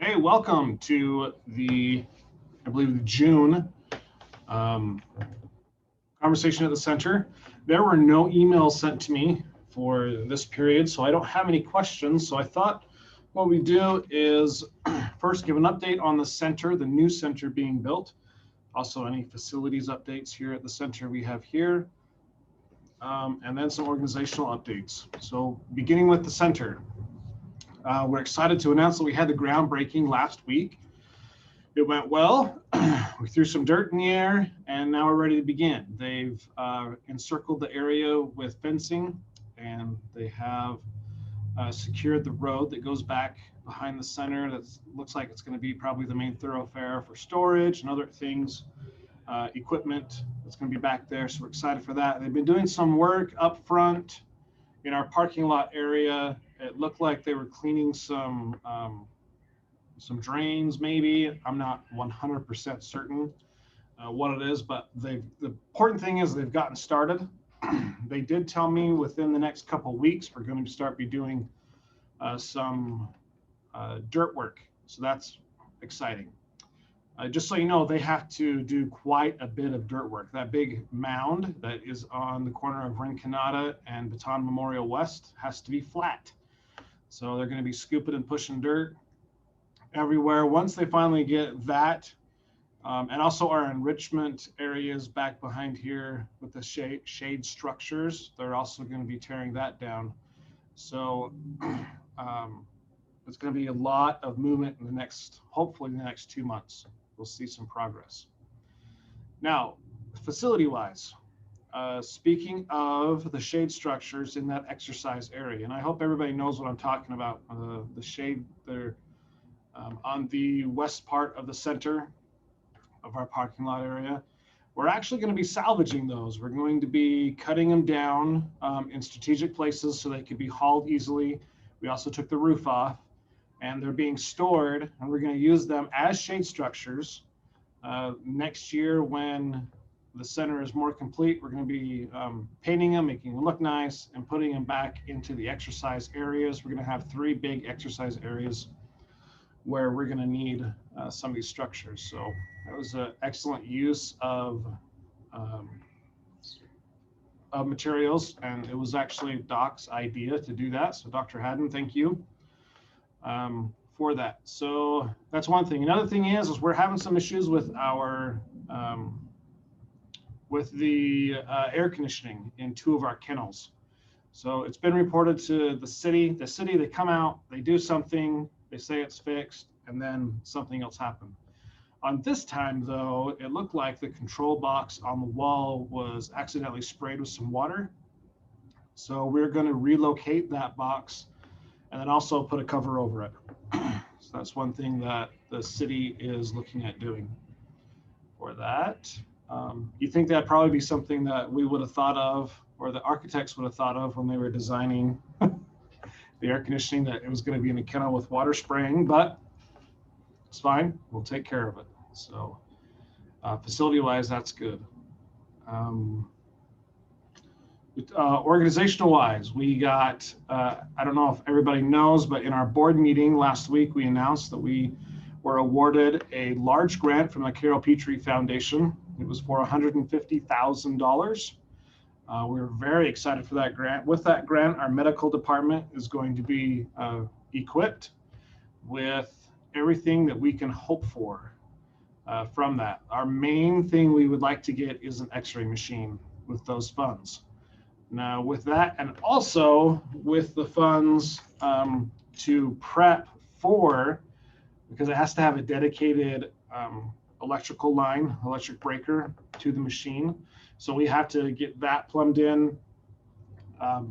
Hey, welcome to I believe, the June conversation at the center. There were no emails sent to me for this period, so I don't have any questions. So I thought what we do is first give an update on the center, the new center being built. Also, any facilities updates here at the center we have here, and then some organizational updates. So beginning with the center. We're excited to announce that we had the groundbreaking last week. It went well. We threw some dirt in the air, and now we're ready to begin. They've encircled the area with fencing, and they have secured the road that goes back behind the center. That looks like it's going to be probably the main thoroughfare for storage and other things, equipment that's going to be back there. So we're excited for that. They've been doing some work up front in our parking lot area. It looked like they were cleaning some drains, maybe. I'm not 100% certain what it is, but the important thing is they've gotten started. They did tell me within the next couple of weeks we're going to be doing some dirt work, so that's exciting. Just so you know, they have to do quite a bit of dirt work. That big mound that is on the corner of Rinconada and Baton Memorial West has to be flat. So they're going to be scooping and pushing dirt everywhere. Once they finally get that, and also our enrichment areas back behind here with the shade structures, they're also going to be tearing that down. So it's going to be a lot of movement in hopefully in the next 2 months. We'll see some progress. Now, facility-wise, speaking of the shade structures in that exercise area, and I hope everybody knows what I'm talking about, the shade there on the west part of the center of our parking lot area. We're actually going to be salvaging those. We're going to be cutting them down in strategic places so they could be hauled easily. We also took the roof off, and they're being stored, and we're going to use them as shade structures. Next year, when the center is more complete, we're going to be painting them, making them look nice, and putting them back into the exercise areas. We're going to have 3 big exercise areas where we're going to need some of these structures. So that was an excellent use of materials, and it was actually Doc's idea to do that. So Dr. Haddon, thank you for that. So that's one thing. Another thing is we're having some issues with our air conditioning in 2 of our kennels. So it's been reported to the city. The city, they come out, they do something, they say it's fixed, and then something else happened. On this time, though, it looked like the control box on the wall was accidentally sprayed with some water. So we're going to relocate that box and then also put a cover over it. So that's one thing that the city is looking at doing for that. You think that'd probably be something that we would have thought of, or the architects would have thought of when they were designing the air conditioning, that it was going to be in a kennel with water spraying, but it's fine. We'll take care of it. So facility-wise, that's good. Organizational-wise, we got, I don't know if everybody knows, but in our board meeting last week, we announced that we were awarded a large grant from the Carol Petrie Foundation. It was for $150,000. We were very excited for that grant. With that grant, our medical department is going to be equipped with everything that we can hope for from that. Our main thing we would like to get is an X-ray machine with those funds. Now, with that, and also with the funds to prep for, because it has to have a dedicated electric breaker to the machine. So we have to get that plumbed in.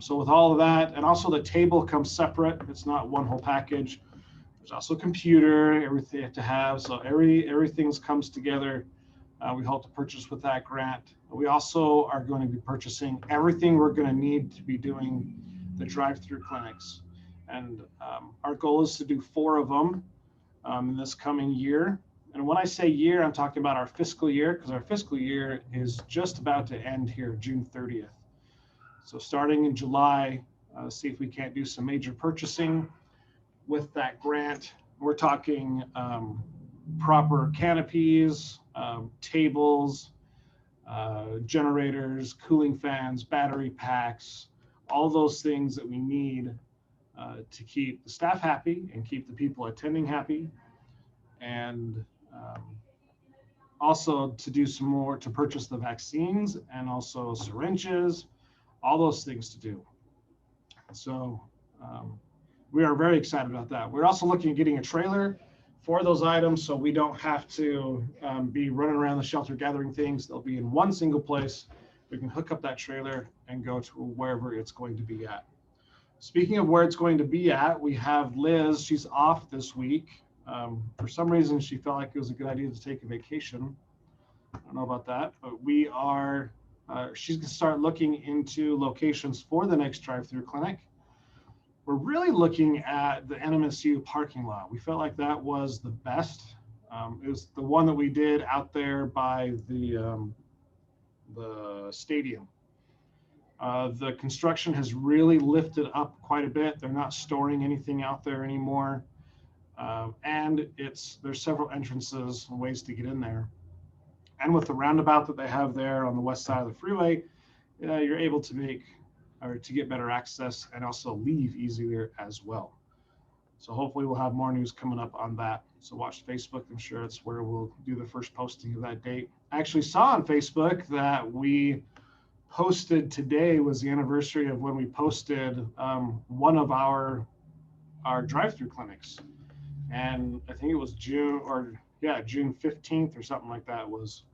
So with all of that, and also the table comes separate. It's not one whole package. There's also a computer, everything you have to have. So everything comes together. We hope to purchase with that grant. We also are going to be purchasing everything we're going to need to be doing the drive-through clinics. And our goal is to do 4 of them in this coming year. And when I say year, I'm talking about our fiscal year, because our fiscal year is just about to end here, June 30th. So starting in July, see if we can't do some major purchasing with that grant We're talking proper canopies, tables, generators, cooling fans, battery packs, all those things that we need to keep the staff happy and keep the people attending happy, and also to do some more to purchase the vaccines and also syringes, all those things to do. So we are very excited about that. We're also looking at getting a trailer for those items so we don't have to be running around the shelter gathering things. They'll be in one single place. We can hook up that trailer and go to wherever it's going to be at. Speaking of where it's going to be at, we have Liz. She's off this week. For some reason, she felt like it was a good idea to take a vacation. I don't know about that, but we are, she's going to start looking into locations for the next drive-through clinic. We're really looking at the NMSU parking lot. We felt like that was the best. It was the one that we did out there by the stadium. The construction has really lifted up quite a bit. They're not storing anything out there anymore. And there's several entrances and ways to get in there. And with the roundabout that they have there on the west side of the freeway, you're able to get better access and also leave easier as well. So hopefully we'll have more news coming up on that. So watch Facebook. I'm sure it's where we'll do the first posting of that date. I actually saw on Facebook that we posted today was the anniversary of when we posted one of our drive-through clinics. And I think it was June 15th or something like that was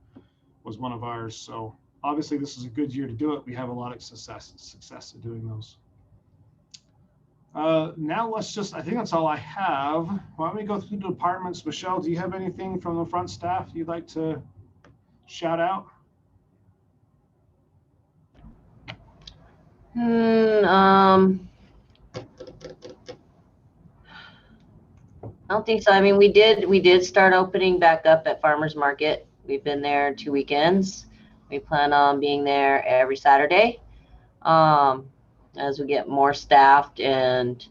one of ours. So obviously this is a good year to do it. We have a lot of success at doing those. Now I think that's all I have. Why don't we go through the departments? Michelle, do you have anything from the front staff you'd like to shout out? I don't think so. I mean, we did start opening back up at Farmers Market. We've been there 2 weekends. We plan on being there every Saturday. As we get more staffed and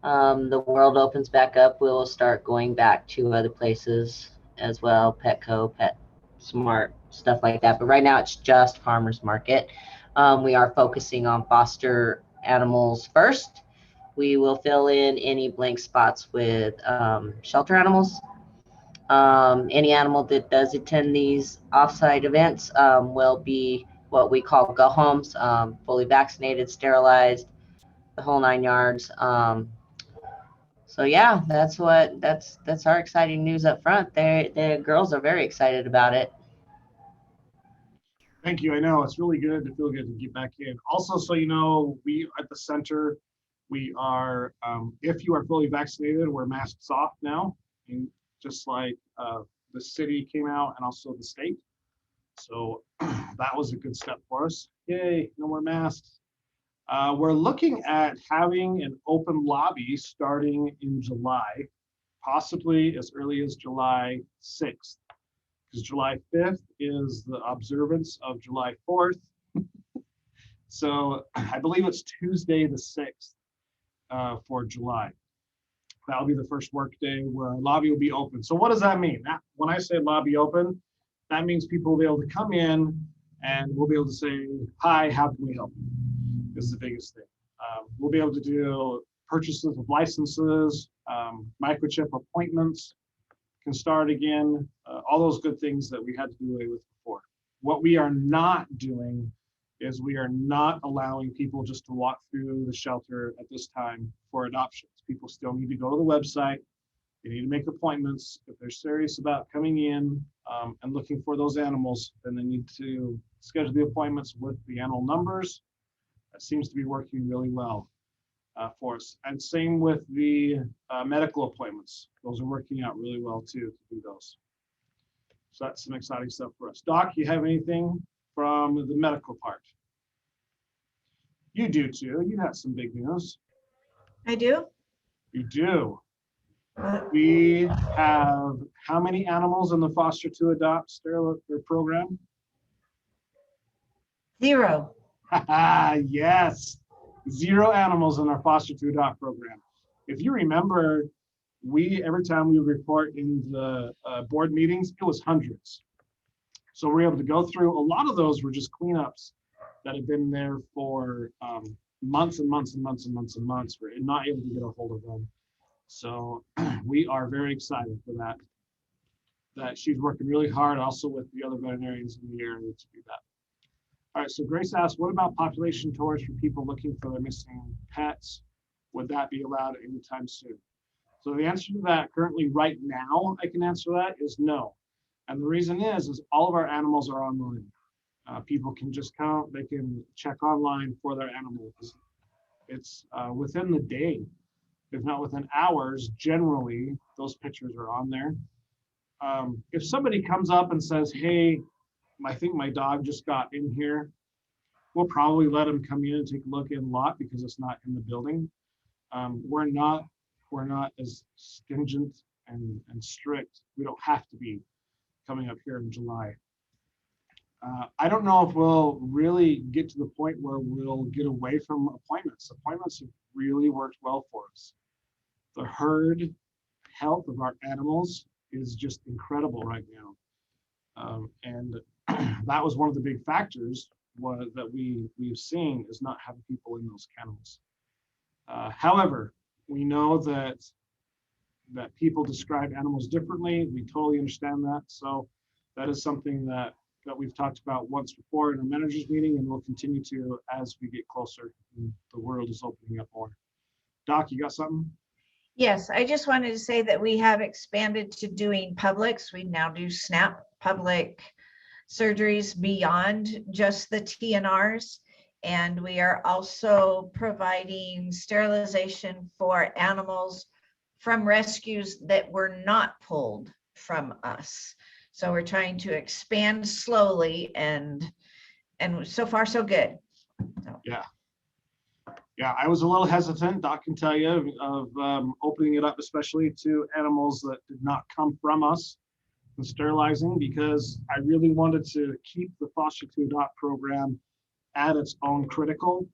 the world opens back up, we will start going back to other places as well, Petco, PetSmart, stuff like that. But right now it's just Farmers Market. We are focusing on foster animals first. We will fill in any blank spots with shelter animals. Any animal that does attend these offsite events will be what we call go homes, fully vaccinated, sterilized, the whole 9 yards. So yeah, that's our exciting news up front. The girls are very excited about it. Thank you. I know it's really good to feel good to get back in. Also, so you know, we at the center, we are, if you are fully vaccinated, we're masks off now, and just like the city came out and also the state. So that was a good step for us. Yay, no more masks. We're looking at having an open lobby starting in July, possibly as early as July 6th, because July 5th is the observance of July 4th. So I believe it's Tuesday the 6th. For July. That'll be the first work day where our lobby will be open. So what does that mean? When I say lobby open, that means people will be able to come in and we'll be able to say, hi, how can we help you? This is the biggest thing. We'll be able to do purchases of licenses, microchip appointments can start again, all those good things that we had to do away with before. What we are not doing is we are not allowing people just to walk through the shelter at this time for adoptions. People still need to go to the website. They need to make appointments. If they're serious about coming in and looking for those animals, then they need to schedule the appointments with the animal numbers. That seems to be working really well for us. And same with the medical appointments. Those are working out really well too, to do those. So that's some exciting stuff for us. Doc, you have anything from the medical part? You do too. You have some big news. I do. You do. We have how many animals in the foster to adopt sterile program? 0. Yes, 0 animals in our foster to adopt program. If you remember, every time we report in the board meetings, it was hundreds. So we're able to go through. A lot of those were just cleanups that have been there for months and months and months and months and months. We're not able to get a hold of them. So we are very excited for that. That she's working really hard also with the other veterinarians in the area to do that. All right, so Grace asked, what about population tours for people looking for their missing pets? Would that be allowed anytime soon? So the answer to that currently right now, I can answer that is no. And the reason is all of our animals are online. People can just count, they can check online for their animals. It's within the day, if not within hours, generally, those pictures are on there. If somebody comes up and says, hey, I think my dog just got in here, we'll probably let them come in and take a look in lot because it's not in the building. We're not as stringent and strict. We don't have to be coming up here in July. I don't know if we'll really get to the point where we'll get away from appointments. Appointments have really worked well for us. The herd health of our animals is just incredible right now. And that was one of the big factors that we've seen is not having people in those kennels. However, we know that people describe animals differently. We totally understand that. So that is something that we've talked about once before in our managers meeting, and we'll continue to as we get closer and the world is opening up more. Doc, you got something? Yes, I just wanted to say that we have expanded to doing publics. We now do SNAP public surgeries beyond just the TNRs. And we are also providing sterilization for animals from rescues that were not pulled from us. So we're trying to expand slowly, and so far so good. So. Yeah, I was a little hesitant, Doc can tell you, of opening it up, especially to animals that did not come from us and sterilizing, because I really wanted to keep the foster to adopt program at its own critical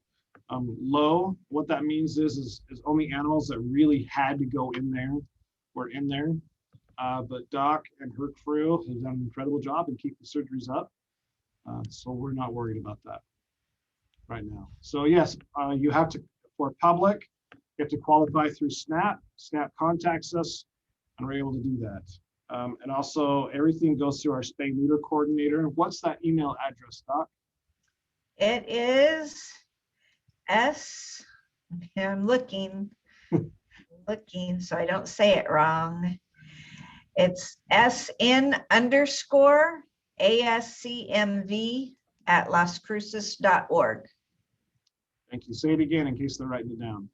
low. What that means is only animals that really had to go in there were in there. But Doc and her crew have done an incredible job in keeping surgeries up. So we're not worried about that right now. So yes, you have to, for public, you have to qualify through SNAP. SNAP contacts us and we're able to do that. And also everything goes through our spay neuter coordinator. What's that email address, Doc? It is I'm looking so I don't say it wrong. It's SN_ASCMV@lascruces.org. Thank you. Say it again in case they're writing it down.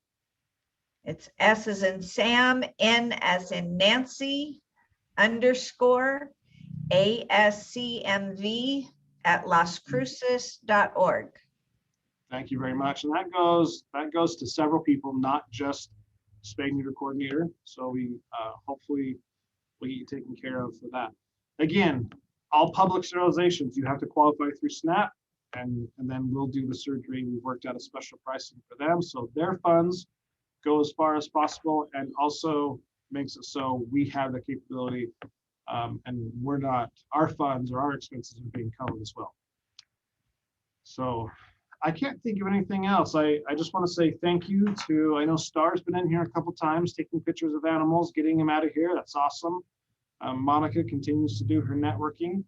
It's S as in Sam, N as in Nancy, _ASCMV@lascruces.org. Thank you very much. And that goes to several people, not just spay neuter coordinator. So we hopefully will get you taken care of for that. Again, all public sterilizations, you have to qualify through SNAP, and then we'll do the surgery. We've worked out a special pricing for them, so their funds go as far as possible, and also makes it so we have the capability, and our funds or our expenses are being covered as well. So I can't think of anything else. I just want to say thank you to, I know Star's been in here a couple times taking pictures of animals, getting them out of here. That's awesome. Monica continues to do her networking.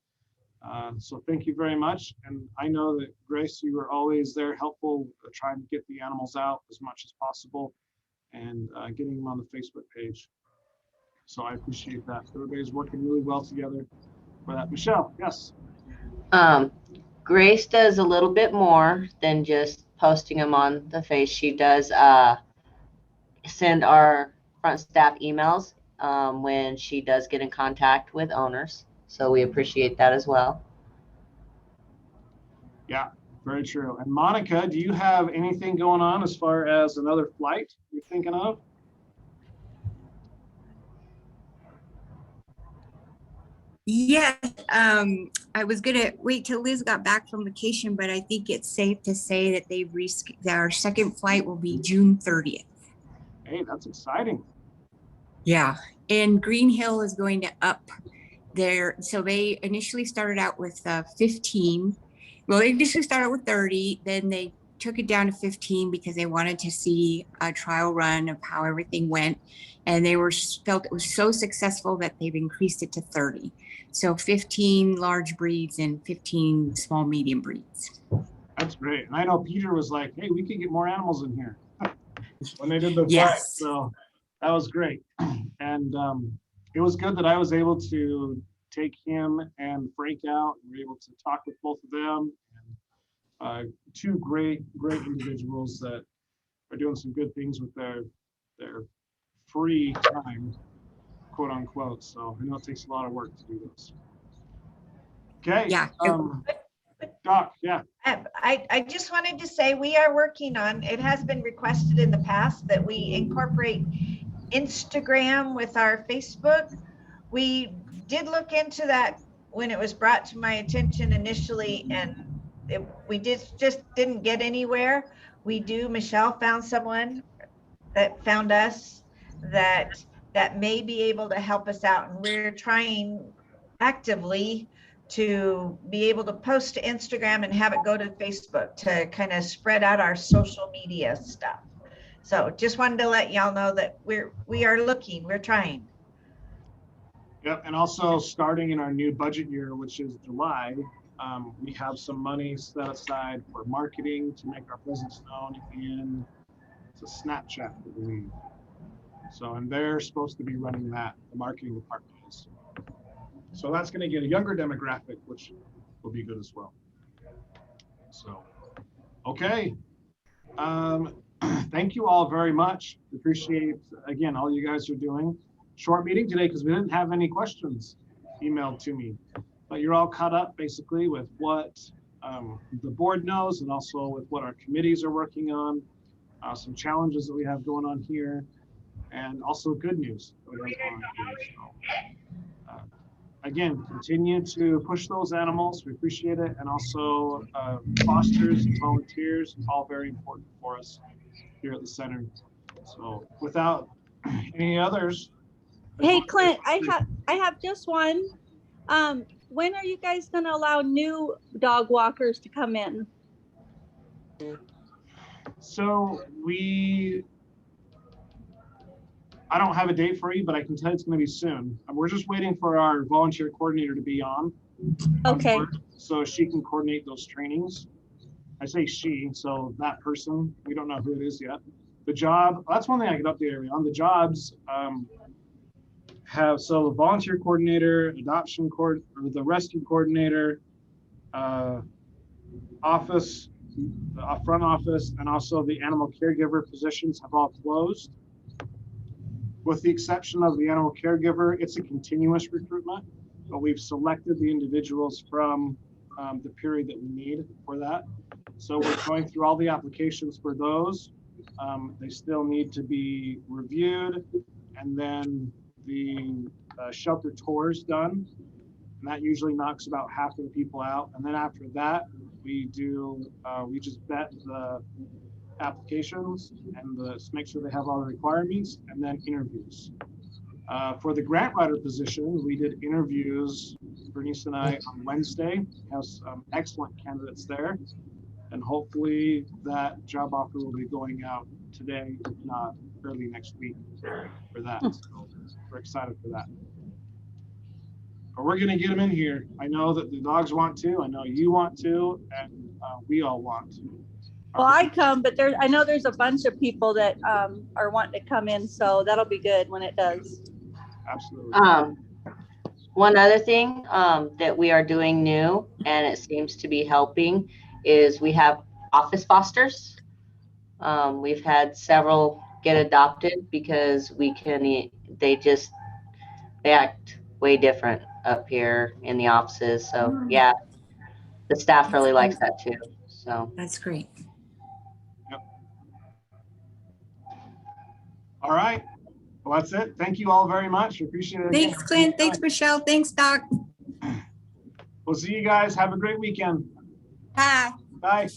So thank you very much. And I know that Grace, you were always there helpful, trying to get the animals out as much as possible and getting them on the Facebook page. So I appreciate that. Everybody's working really well together for that. Michelle, yes. Grace does a little bit more than just posting them on the face. She does send our front staff emails when she does get in contact with owners. So we appreciate that as well. Yeah, very true. And Monica, do you have anything going on as far as another flight you're thinking of? Yes, I was gonna wait till Liz got back from vacation, but I think it's safe to say that our second flight will be June 30th. Hey, that's exciting. Yeah, and Green Hill is going to up their, so they initially started out with 15. Well, they initially started with 30, then they took it down to 15 because they wanted to see a trial run of how everything went. And they felt it was so successful that they've increased it to 30. So 15 large breeds and 15 small medium breeds. That's great. And I know Peter was like, hey, we can get more animals in here when they did the flight. Yes. So that was great. And it was good that I was able to take him and Frank out. We were able to talk with both of them. And two great individuals that are doing some good things with their free time, quote unquote. So I know it takes a lot of work to do this. Okay. Yeah. Doc, yeah. I just wanted to say we are working on, it has been requested in the past that we incorporate Instagram with our Facebook. We did look into that when it was brought to my attention initially, and we just didn't get anywhere. Michelle found someone that found us that may be able to help us out, and we're trying actively to be able to post to Instagram and have it go to Facebook to kind of spread out our social media stuff. So just wanted to let y'all know that we are looking, we're trying. Yep, and also starting in our new budget year, which is July, we have some money set aside for marketing to make our presence known in a Snapchat, I believe. So, and they're supposed to be running that, the marketing department is. So that's going to get a younger demographic, which will be good as well. So, okay. Thank you all very much. Appreciate, again, all you guys are doing. Short meeting today because we didn't have any questions emailed to me, but you're all caught up basically with what the board knows and also with what our committees are working on, some challenges that we have going on here, and also good news that we have going on here. So, again, continue to push those animals. We appreciate it. And also fosters and volunteers, all very important for us here at the center. So without any others. Hey, Clint, I have just one. When are you guys going to allow new dog walkers to come in? So I don't have a date for you, but I can tell you it's going to be soon. We're just waiting for our volunteer coordinator to be on. Okay. So she can coordinate those trainings. I say she, so that person, we don't know who it is yet. The job, that's one thing I can update everyone on. The jobs so the volunteer coordinator, adoption or the rescue coordinator, office, the front office, and also the animal caregiver positions have all closed. With the exception of the animal caregiver, it's a continuous recruitment, but we've selected the individuals from the period that we need for that. So we're going through all the applications for those. They still need to be reviewed, and then the shelter tours done. And that usually knocks about half of the people out. And then after that, we just vet the applications and make sure they have all the requirements, and then interviews. For the grant writer position, we did interviews, Bernice and I, on Wednesday. We have some excellent candidates there. And hopefully that job offer will be going out today, if not early next week for that. So we're excited for that. But we're gonna get them in here. I know that the dogs want to, I know you want to, and we all want to. Well, I'd come, but I know there's a bunch of people that are wanting to come in, so that'll be good when it does. Absolutely. One other thing that we are doing new, and it seems to be helping, is we have office fosters. We've had several get adopted because they act way different up here in the offices. So yeah, the staff really likes that too. So That's great. Yep. All right. Well, that's it. Thank you all very much. Appreciate it. Thanks, Clint. Thanks, Michelle. Thanks, Doc. We'll see you guys. Have a great weekend. Bye. Bye.